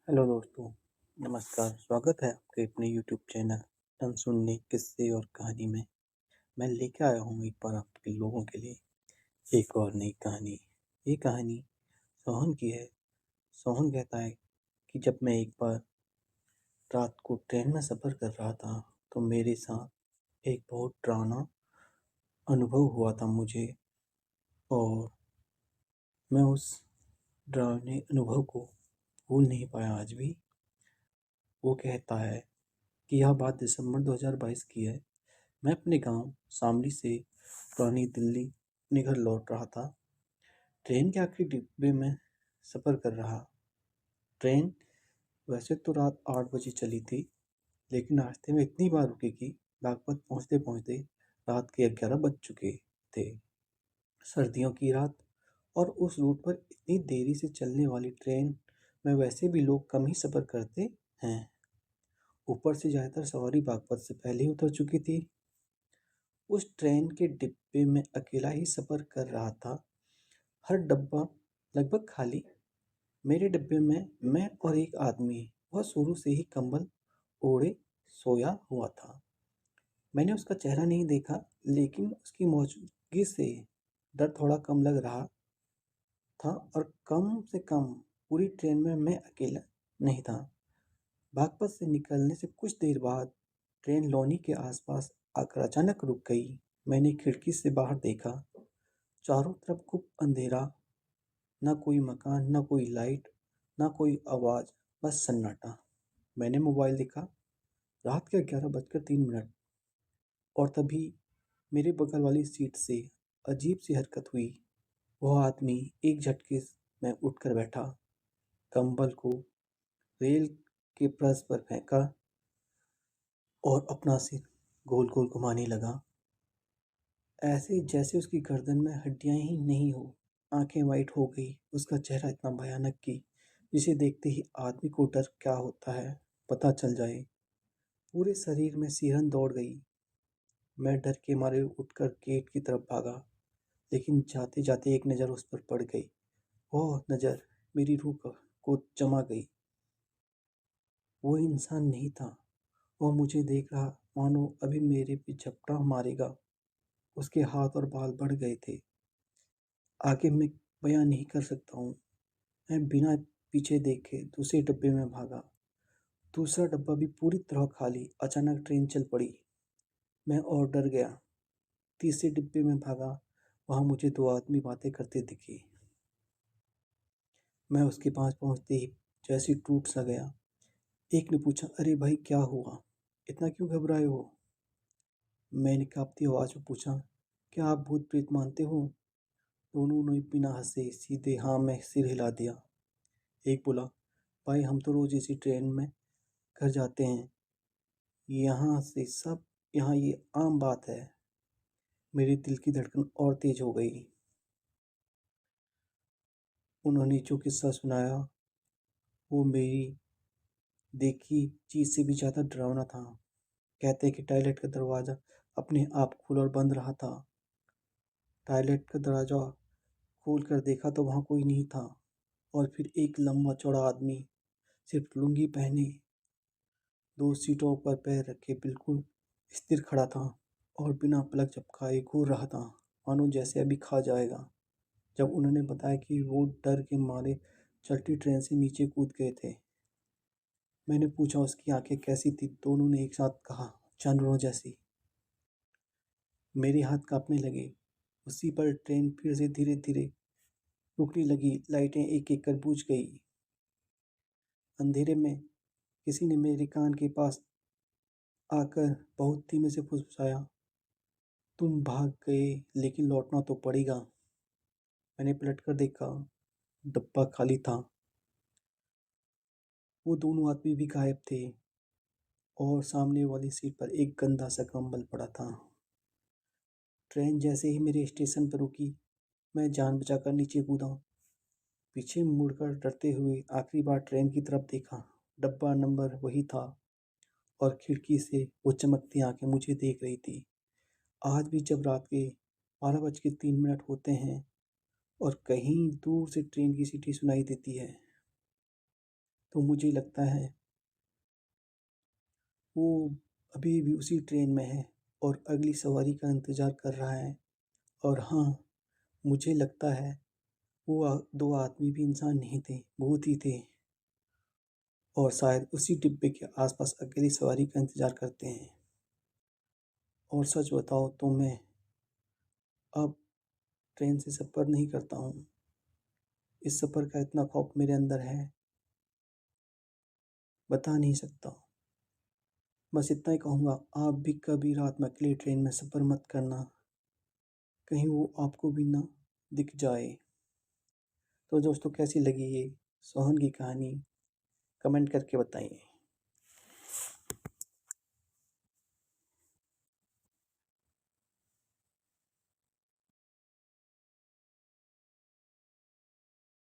Hello दोस्तों, नमस्कार। स्वागत है आपके अपने यूट्यूब चैनल अनसुने किस्से और कहानी में। मैं लेके आया हूँ एक बार आपके लोगों के लिए एक और नई कहानी। ये कहानी सोहन की है। सोहन कहता है कि जब मैं एक बार रात को ट्रेन में सफ़र कर रहा था तो मेरे साथ एक बहुत डरावना अनुभव हुआ था मुझे, और मैं उस डरावने अनुभव को भूल नहीं पाया आज भी। वो कहता है कि यह बात दिसंबर 2022 की है। मैं अपने गांव शामली से पुरानी दिल्ली अपने घर लौट रहा था। ट्रेन के आखिरी डिब्बे में सफ़र कर रहा। ट्रेन वैसे तो रात 8 बजे चली थी, लेकिन रास्ते में इतनी बार रुकी कि बागपत पहुंचते पहुंचते रात के 11 बज चुके थे। सर्दियों की रात, और उस रूट पर इतनी देरी से चलने वाली ट्रेन में वैसे भी लोग कम ही सफ़र करते हैं। ऊपर से ज़्यादातर सवारी बागपत से पहले ही उतर चुकी थी। उस ट्रेन के डिब्बे में अकेला ही सफ़र कर रहा था। हर डब्बा लगभग खाली। मेरे डिब्बे में मैं और एक आदमी, वह शुरू से ही कंबल ओढ़े सोया हुआ था। मैंने उसका चेहरा नहीं देखा, लेकिन उसकी मौजूदगी से डर थोड़ा कम लग रहा था, और कम से कम पूरी ट्रेन में मैं अकेला नहीं था। बागपत से निकलने से कुछ देर बाद ट्रेन लौनी के आसपास आकर अचानक रुक गई। मैंने खिड़की से बाहर देखा। चारों तरफ खूब अंधेरा, ना कोई मकान, ना कोई लाइट, ना कोई आवाज़, बस सन्नाटा। मैंने मोबाइल देखा। रात के 11 बजकर 3 मिनट। और तभी मेरे बगल वाली सीट से अजीब सी हरकत हुई। वह आदमी एक झटके में उठकर बैठा, कंबल को रेल के फर्श पर फेंका और अपना सिर गोल गोल घुमाने लगा, ऐसे जैसे उसकी गर्दन में हड्डियां ही नहीं हो। आंखें वाइट हो गई। उसका चेहरा इतना भयानक कि जिसे देखते ही आदमी को डर क्या होता है पता चल जाए। पूरे शरीर में सिहरन दौड़ गई। मैं डर के मारे उठकर गेट की तरफ भागा, लेकिन जाते जाते एक नज़र उस पर पड़ गई। वह नज़र मेरी रूह को जमा गई। वो इंसान नहीं था। वह मुझे देख रहा, मानो अभी मेरे पे झपटा मारेगा। उसके हाथ और बाल बढ़ गए थे। आगे मैं बयां नहीं कर सकता हूँ। मैं बिना पीछे देखे दूसरे डब्बे में भागा। दूसरा डब्बा भी पूरी तरह खाली। अचानक ट्रेन चल पड़ी। मैं और डर गया। तीसरे डिब्बे में भागा। वहां मुझे दो आदमी बातें करते दिखे। मैं उसके पास पहुंचते ही जैसे टूट सा गया। एक ने पूछा, अरे भाई क्या हुआ, इतना क्यों घबराए हो? मैंने कांपती आवाज में पूछा, क्या आप भूत प्रेत मानते हो? दोनों ने बिना हंसे सीधे हाँ में सिर हिला दिया। एक बोला, भाई हम तो रोज इसी ट्रेन में घर जाते हैं, यहाँ ये आम बात है। मेरे दिल की धड़कन और तेज हो गई। उन्होंने जो किस्सा सुनाया वो मेरी देखी चीज से भी ज्यादा डरावना था। कहते हैं कि टॉयलेट का दरवाजा अपने आप खुला और बंद रहा था। टॉयलेट का दरवाजा खोल कर देखा तो वहां कोई नहीं था, और फिर एक लंबा चौड़ा आदमी सिर्फ लुंगी पहने दो सीटों पर पैर रखे बिल्कुल स्थिर खड़ा था, और बिना पलक झपकाए घूर रहा था, मानो जैसे अभी खा जाएगा। जब उन्होंने बताया कि वो डर के मारे चलती ट्रेन से नीचे कूद गए थे, मैंने पूछा उसकी आंखें कैसी थी। दोनों ने एक साथ कहा, जानवरों जैसी। मेरे हाथ कांपने लगे। उसी पर ट्रेन फिर से धीरे धीरे रुकने लगी। लाइटें एक एक कर बुझ गई। अंधेरे में किसी ने मेरे कान के पास आकर बहुत धीमे से फुसफुसाया, तुम भाग गए लेकिन लौटना तो पड़ेगा। मैंने पलट कर देखा। डब्बा खाली था। वो दोनों आदमी भी गायब थे, और सामने वाली सीट पर एक गंदा सा कंबल पड़ा था। ट्रेन जैसे ही मेरे स्टेशन पर रुकी, मैं जान बचाकर नीचे कूदा। पीछे मुड़कर डरते हुए आखिरी बार ट्रेन की तरफ देखा। डब्बा नंबर वही था, और खिड़की से वो चमकती आंखें मुझे देख रही थी। आज भी जब रात के 12 बज के 3 मिनट होते हैं और कहीं दूर से ट्रेन की सीटी सुनाई देती है, तो मुझे लगता है वो अभी भी उसी ट्रेन में है और अगली सवारी का इंतज़ार कर रहा है। और हाँ, मुझे लगता है वो 2 आदमी भी इंसान नहीं थे, भूत ही थे और शायद उसी डिब्बे के आस-पास अगली सवारी का इंतज़ार करते हैं। और सच बताऊँ तो मैं अब ट्रेन से सफ़र नहीं करता हूँ। इस सफ़र का इतना खौफ़ मेरे अंदर है, बता नहीं सकता। बस इतना ही कहूँगा, आप भी कभी रात में अकेले ट्रेन में सफ़र मत करना, कहीं वो आपको भी ना दिख जाए। तो दोस्तों कैसी लगी ये सोहन की कहानी? कमेंट करके बताइए।